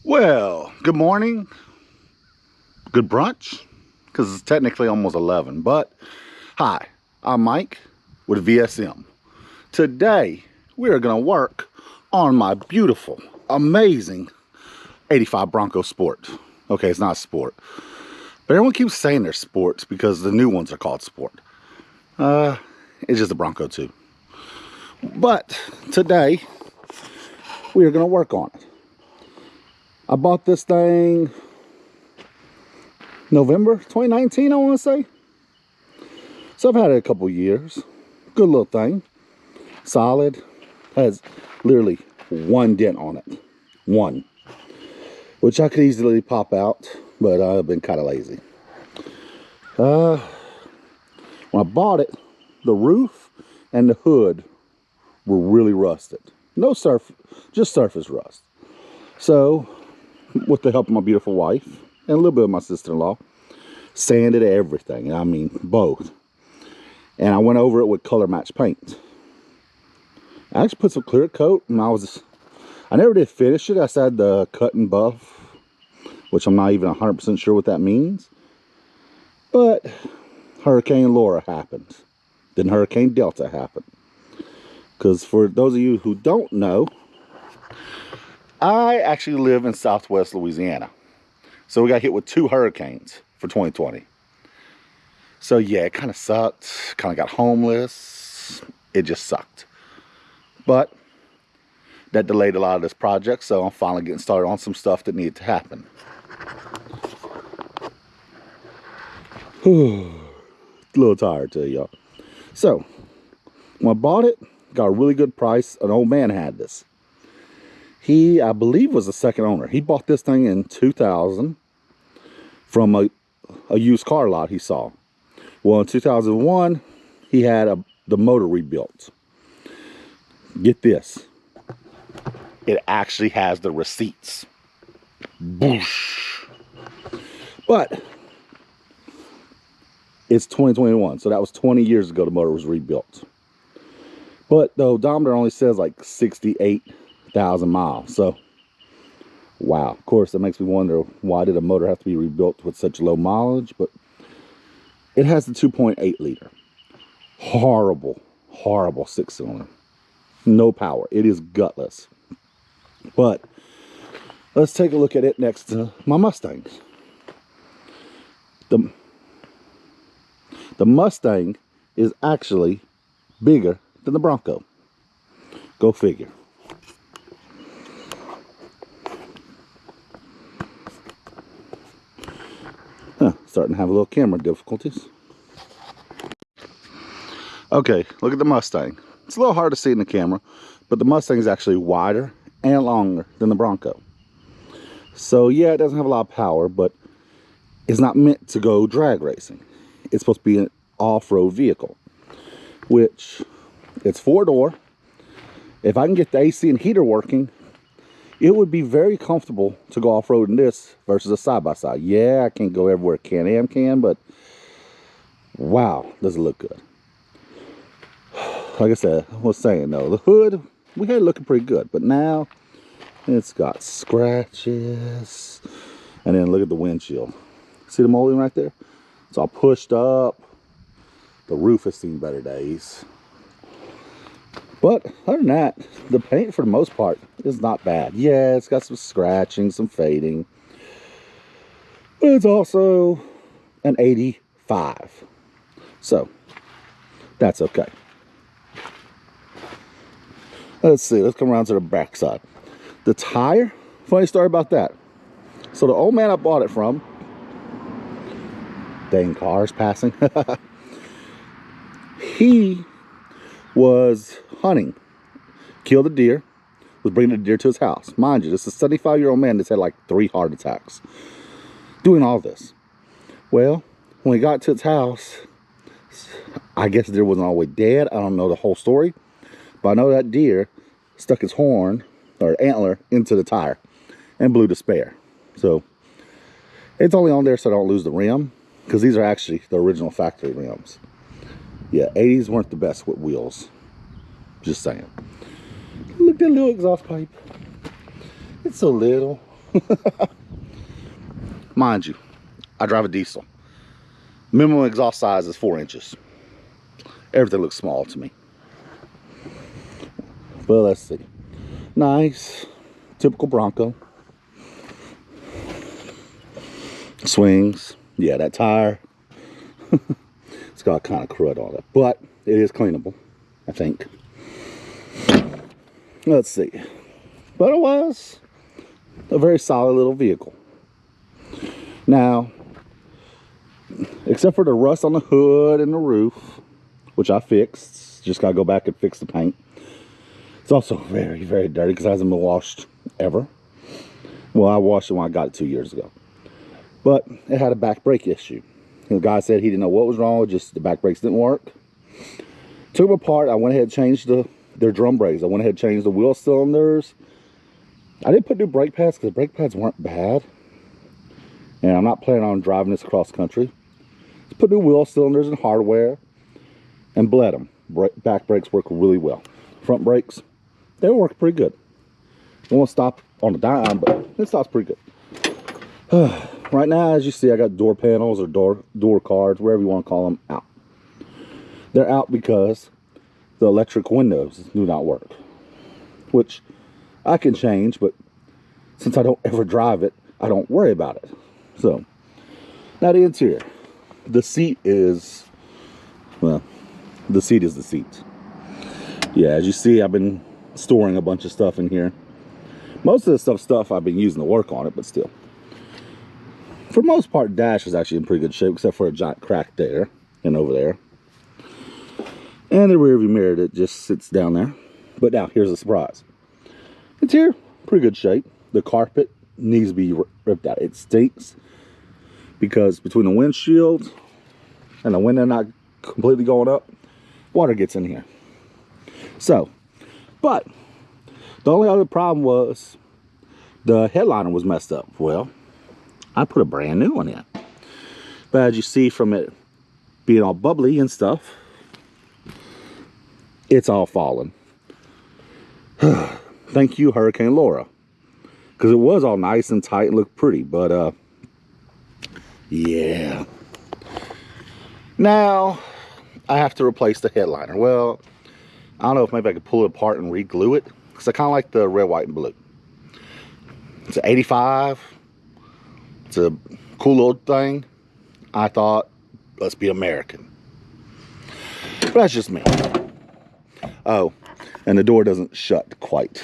Well, good morning, good brunch, because it's technically almost 11, but hi, I'm Mike with VSM. Today, we are going to work on my beautiful, amazing 85 Bronco Sport. Okay, it's not Sport, but everyone keeps saying they're sports because the new ones are called Sport. It's just a Bronco II. But today, we are going to work on it. I bought this thing November 2019, I want to say. So I've had it a couple years. Good little thing. Solid. Has literally one dent on it. One. Which I could easily pop out, but I've been kind of lazy. When I bought it, the roof and the hood were really rusted. No just surface rust. So, with the help of my beautiful wife and a little bit of my sister-in-law, sanded everything. I mean, both. And I went over it with color match paint. I actually put some clear coat, and I never did finish it. I said the cut and buff, which I'm not even 100% sure what that means. But Hurricane Laura happened. Then Hurricane Delta happened. Because for those of you who don't know, I actually live in Southwest Louisiana. So we got hit with 2 hurricanes for 2020. So yeah, it kind of sucked. Kind of got homeless. It just sucked. But that delayed a lot of this project, so I'm finally getting started on some stuff that needed to happen. A little tired too, y'all. So, when I bought it, got a really good price. An old man had this. He, I believe, was the second owner. He bought this thing in 2000 from a used car lot he saw. Well, in 2001, he had the motor rebuilt. Get this. It actually has the receipts. Boosh. But it's 2021, so that was 20 years ago the motor was rebuilt. But the odometer only says like 68,000 miles. So, wow. Of course, that makes me wonder, why did a motor have to be rebuilt with such low mileage? But it has the 2.8 liter. Horrible, horrible 6-cylinder. No power. It is gutless. But let's take a look at it next to my Mustangs. The Mustang is actually bigger than the Bronco. Go figure. Starting to have a little camera difficulties. Okay, look at the Mustang. It's a little hard to see in the camera, but the Mustang is actually wider and longer than the Bronco. So yeah, it doesn't have a lot of power, but it's not meant to go drag racing. It's supposed to be an off-road vehicle, which it's 4-door. If I can get the AC and heater working, it would be very comfortable to go off-road in this versus a side-by-side. Yeah, I can't go everywhere Can-Am can, but wow, does it look good. Like I said, I was saying though, the hood, we had it looking pretty good, but now it's got scratches. And then look at the windshield. See the molding right there? It's all pushed up. The roof has seen better days. But other than that, the paint for the most part is not bad. Yeah, it's got some scratching, some fading. But it's also an 85. So, that's okay. Let's see, let's come around to the back side. The tire, funny story about that. So the old man I bought it from, dang cars passing, he was hunting, killed a deer, was bringing the deer to his house. Mind you, this is a 75-year-old man that's had like 3 heart attacks doing all this. Well, when he got to his house, I guess the deer wasn't all the way dead. I don't know the whole story, but I know that deer stuck his horn or antler into the tire and blew the spare. So it's only on there so I don't lose the rim, because these are actually the original factory rims. Yeah, 80s weren't the best with wheels. Just saying. Look at that little exhaust pipe. It's so little. Mind you, I drive a diesel. Minimum exhaust size is 4 inches. Everything looks small to me. Well, let's see. Nice, typical Bronco. Swings. Yeah, that tire. It's got kind of crud on it, but it is cleanable, I think. Let's see. But it was a very solid little vehicle. Now, except for the rust on the hood and the roof, which I fixed, just gotta go back and fix the paint. It's also very, very dirty because it hasn't been washed ever. Well, I washed it when I got it 2 years ago. But it had a back brake issue. And the guy said he didn't know what was wrong, just the back brakes didn't work. Took them apart. I went ahead and changed their drum brakes. I went ahead and changed the wheel cylinders. I didn't put new brake pads because the brake pads weren't bad. And I'm not planning on driving this across country. Just put new wheel cylinders and hardware and bled them. Back brakes work really well. Front brakes, they work pretty good. It won't stop on a dime, but it stops pretty good. Right now, as you see, I got door panels or door cards, wherever you want to call them, out. They're out because the electric windows do not work, which I can change, but since I don't ever drive it, I don't worry about it. So, now the interior. The seat is, well, the seat is the seat. Yeah, as you see, I've been storing a bunch of stuff in here. Most of the stuff I've been using to work on it, but still. For the most part, dash is actually in pretty good shape, except for a giant crack there and over there. And the rear view mirror that just sits down there. But now, here's a surprise. Interior, pretty good shape. The carpet needs to be ripped out. It stinks because between the windshield and the window not completely going up, water gets in here. So, but the only other problem was the headliner was messed up. Well, I put a brand new one in. But as you see from it being all bubbly and stuff, it's all fallen. Thank you, Hurricane Laura. Because it was all nice and tight and looked pretty. But, yeah. Now, I have to replace the headliner. Well, I don't know if maybe I could pull it apart and re-glue it. Because I kind of like the red, white, and blue. It's an 85. It's a cool little thing. I thought, let's be American. But that's just me. Oh, and the door doesn't shut quite.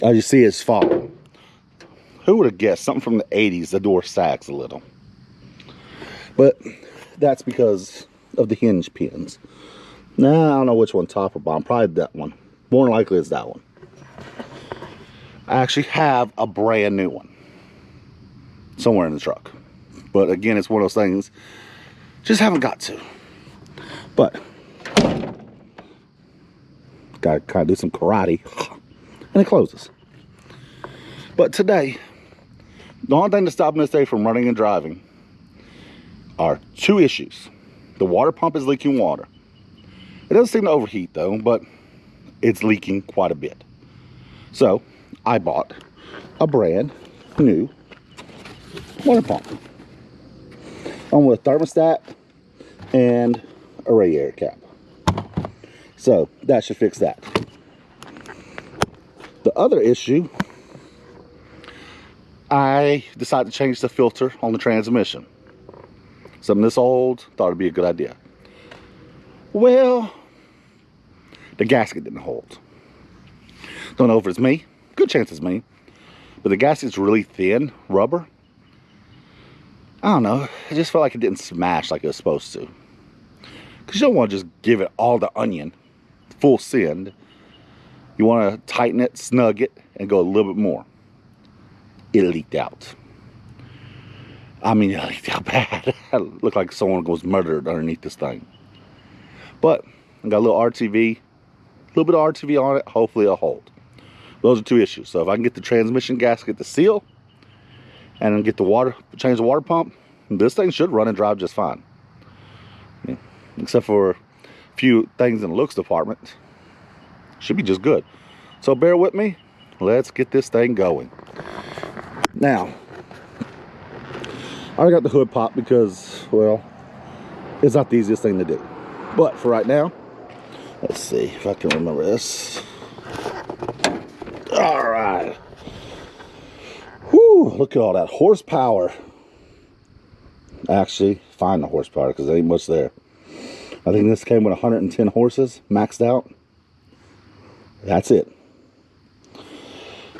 As you see, it's falling. Who would have guessed? Something from the 80s, the door sags a little. But that's because of the hinge pins. Now, I don't know which one, top or bottom. Probably that one. More than likely it's that one. I actually have a brand new one somewhere in the truck. But again, it's one of those things just haven't got to. But gotta kind of do some karate and it closes. But today, the only thing to stop me today from running and driving are two issues. The water pump is leaking water. It doesn't seem to overheat though, but it's leaking quite a bit. So I bought a brand new water pump. On with a thermostat and a radiator cap. So that should fix that. The other issue, I decided to change the filter on the transmission. Something this old, thought it'd be a good idea. Well, the gasket didn't hold. Don't know if it's me. Good chance it's me. But the gasket's really thin rubber. I don't know. It just felt like it didn't smash like it was supposed to. Because you don't want to just give it all the onion, full send. You want to tighten it, snug it, and go a little bit more. It leaked out. I mean, it leaked out bad. It looked like someone was murdered underneath this thing. But I got a little RTV, a little bit of RTV on it. Hopefully it'll hold. Those are two issues. So if I can get the transmission gasket to seal and then get the water, change the water pump, this thing should run and drive just fine. Yeah. Except for a few things in the looks department. Should be just good. So bear with me. Let's get this thing going. Now, I got the hood popped because, well, it's not the easiest thing to do. But for right now, let's see if I can remember this. All right. Whew, look at all that horsepower. Actually, find the horsepower because there ain't much there. I think this came with 110 horses, maxed out. That's it.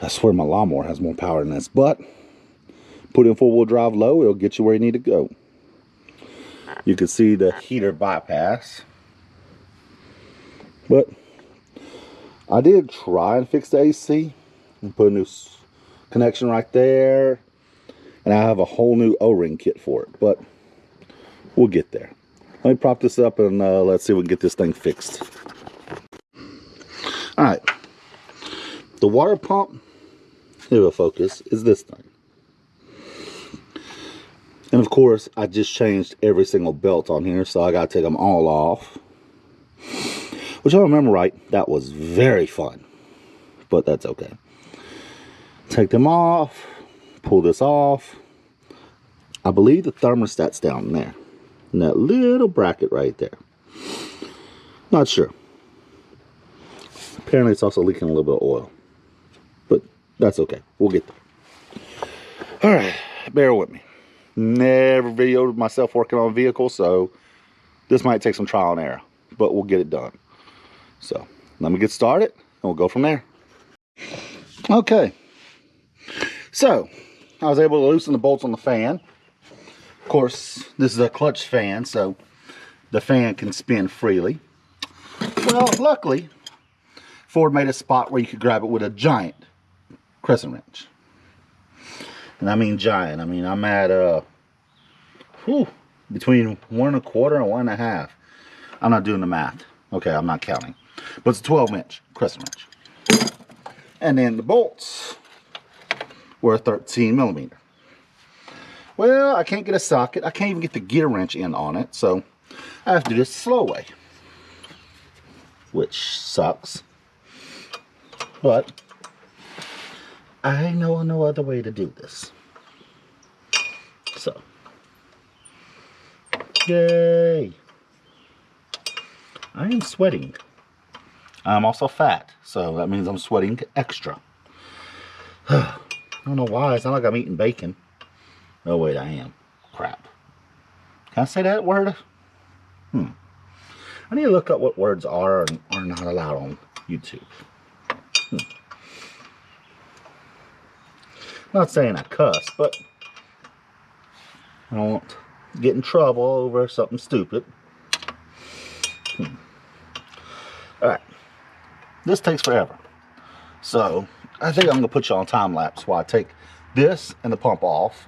I swear my lawnmower has more power than this, but put in four-wheel drive low, it'll get you where you need to go. You can see the heater bypass. But I did try and fix the AC and put a new connection right there. And I have a whole new O-ring kit for it, but we'll get there. Let me prop this up and let's see if we can get this thing fixed. All right. The water pump, here we'll focus, is this thing. And of course, I just changed every single belt on here, so I got to take them all off. Which, if I remember right, that was very fun. But that's okay. Take them off, pull this off. I believe the thermostat's down there. In that little bracket right there. Not sure. Apparently it's also leaking a little bit of oil. But that's okay. We'll get there. Alright, bear with me. Never videoed myself working on a vehicle, so this might take some trial and error. But we'll get it done. So, let me get started, and we'll go from there. Okay. So, I was able to loosen the bolts on the fan. Of course, this is a clutch fan, so the fan can spin freely. Well, luckily, Ford made a spot where you could grab it with a giant crescent wrench. And I mean giant. I mean, I'm at between 1 1/4 and 1 1/2. I'm not doing the math. Okay, I'm not counting. But it's a 12-inch crescent wrench. And then the bolts were 13 millimeter. Well, I can't get a socket. I can't even get the gear wrench in on it, so I have to do this the slow way. Which sucks. But I know no other way to do this. So, yay. I am sweating. I'm also fat, so that means I'm sweating extra. I don't know why. It's not like I'm eating bacon. Oh, wait, I am. Crap. Can I say that word? I need to look up what words are and are not allowed on YouTube. Not saying I cuss, but I don't want to get in trouble over something stupid. Alright. This takes forever. So, I think I'm going to put you on time lapse while I take this and the pump off.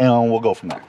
And we'll go from there.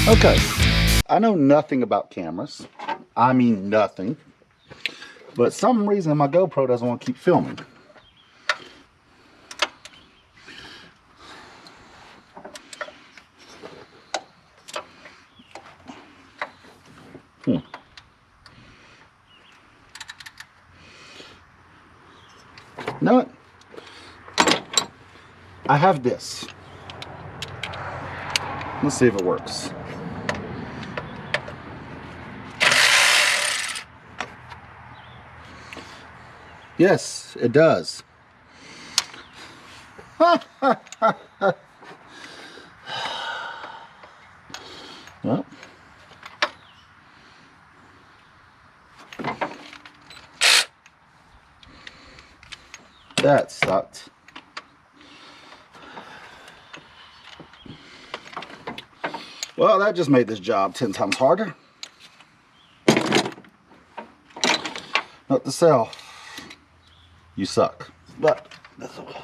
Okay, I know nothing about cameras. I mean nothing. But for some reason my GoPro doesn't want to keep filming. You know what? I have this. Let's see if it works. Yes, it does. Well, that sucked. Well, that just made this job 10 times harder. Note to self, you suck. But that's okay.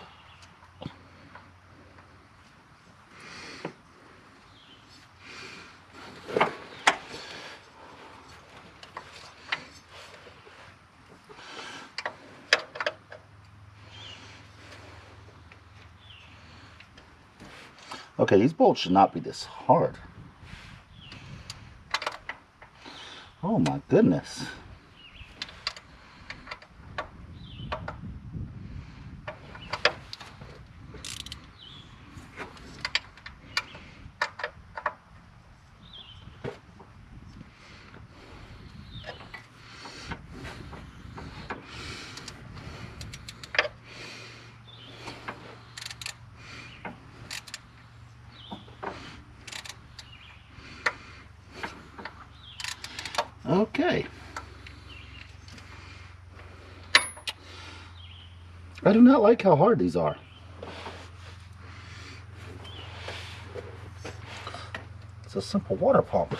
Okay, these bolts should not be this hard. Oh my goodness. Okay. I do not like how hard these are. It's a simple water pump.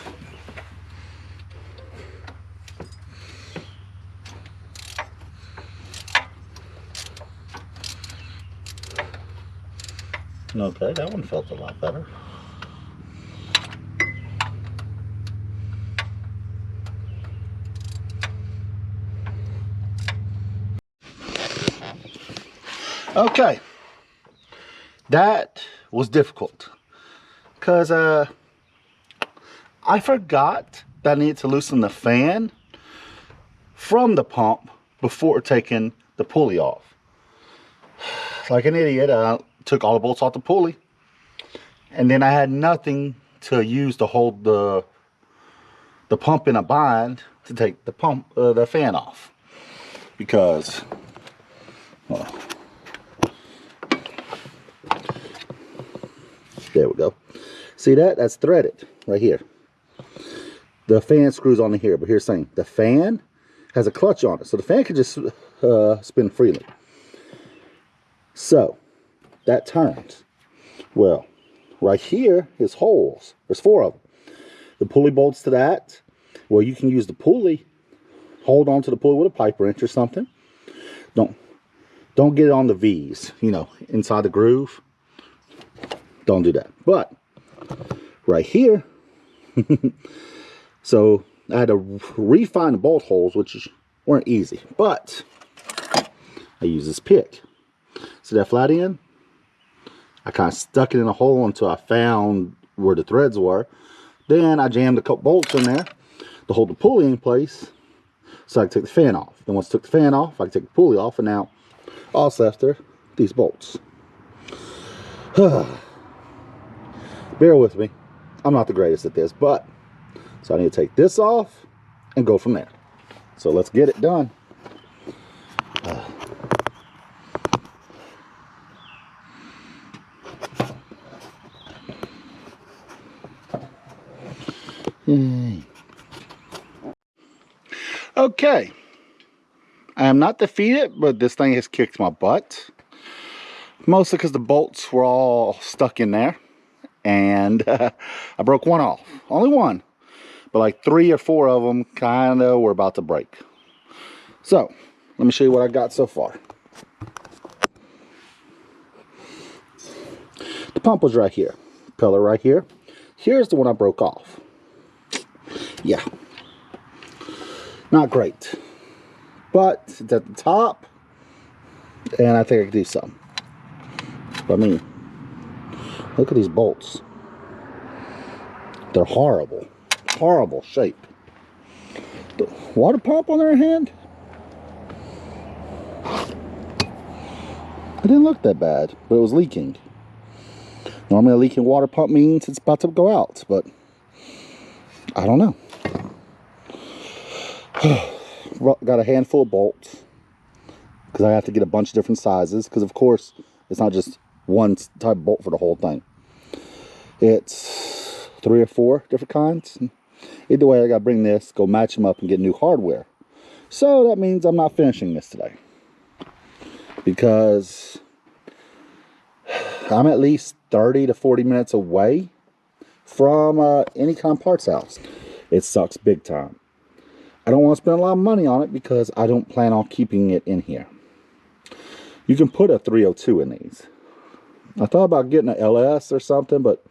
Okay, that one felt a lot better. Okay, that was difficult because I forgot that I needed to loosen the fan from the pump before taking the pulley off. Like an idiot, I took all the bolts off the pulley, and then I had nothing to use to hold the pump in a bind to take the fan off because, well, there we go. See that? That's threaded right here. The fan screws on here, but here's the thing. The fan has a clutch on it, so the fan can just spin freely. So, that turns. Well, right here is holes. There's 4 of them. The pulley bolts to that. Well, you can use the pulley. Hold on to the pulley with a pipe wrench or something. Don't get it on the V's, you know, inside the groove. Don't do that. But right here, so I had to refine the bolt holes, which weren't easy. But I use this pick. See that flat end? I kind of stuck it in a hole until I found where the threads were. Then I jammed a couple bolts in there to hold the pulley in place so I could take the fan off. Then once I took the fan off, I could take the pulley off, and now all that's left are these bolts. Bear with me. I'm not the greatest at this, but so I need to take this off and go from there. So let's get it done. Yay. Okay. I am not defeated, but this thing has kicked my butt. Mostly because the bolts were all stuck in there. And I broke one off. Only one. But like 3 or 4 of them kind of were about to break. So, let me show you what I got so far. The pump was right here. Pillar right here. Here's the one I broke off. Yeah. Not great. But it's at the top. And I think I can do something. But I mean, look at these bolts. They're horrible. Horrible shape. The water pump on their hand? It didn't look that bad, but it was leaking. Normally a leaking water pump means it's about to go out, but I don't know. Got a handful of bolts because I have to get a bunch of different sizes, because of course it's not just one type of bolt for the whole thing. It's 3 or 4 different kinds. Either way, I gotta bring this, go match them up, and get new hardware. So that means I'm not finishing this today, because I'm at least 30 to 40 minutes away from any kind of parts house. It sucks big time. I don't want to spend a lot of money on it because I don't plan on keeping it in here. You can put a 302 in these. I thought about getting an LS or something, but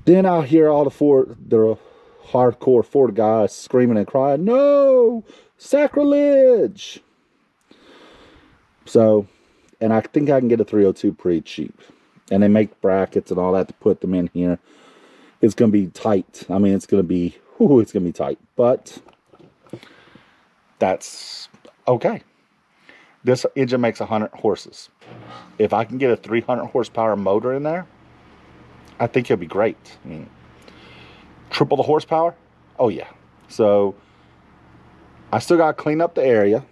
then I'll hear all the hardcore Ford guys screaming and crying, "No! Sacrilege!" So, and I think I can get a 302 pretty cheap. And they make brackets and all that to put them in here. It's going to be tight. I mean, it's going to be tight. But that's okay. This engine makes 100 horses. If I can get a 300 horsepower motor in there, I think it'll be great. I mean, triple the horsepower? Oh yeah. So I still got to clean up the area.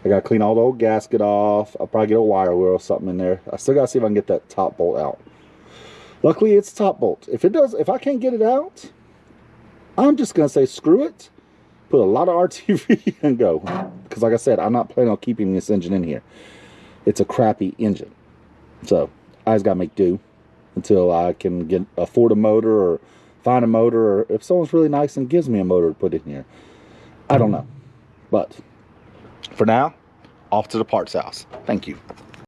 I got to clean all the old gasket off. I'll probably get a wire wheel or something in there. I still got to see if I can get that top bolt out. Luckily, it's top bolt. If I can't get it out, I'm just going to say screw it. Put a lot of RTV and go. Because like I said, I'm not planning on keeping this engine in here. It's a crappy engine. So I just got to make do until I can afford a motor or find a motor, or if someone's really nice and gives me a motor to put in here. I don't know. But for now, off to the parts house. Thank you.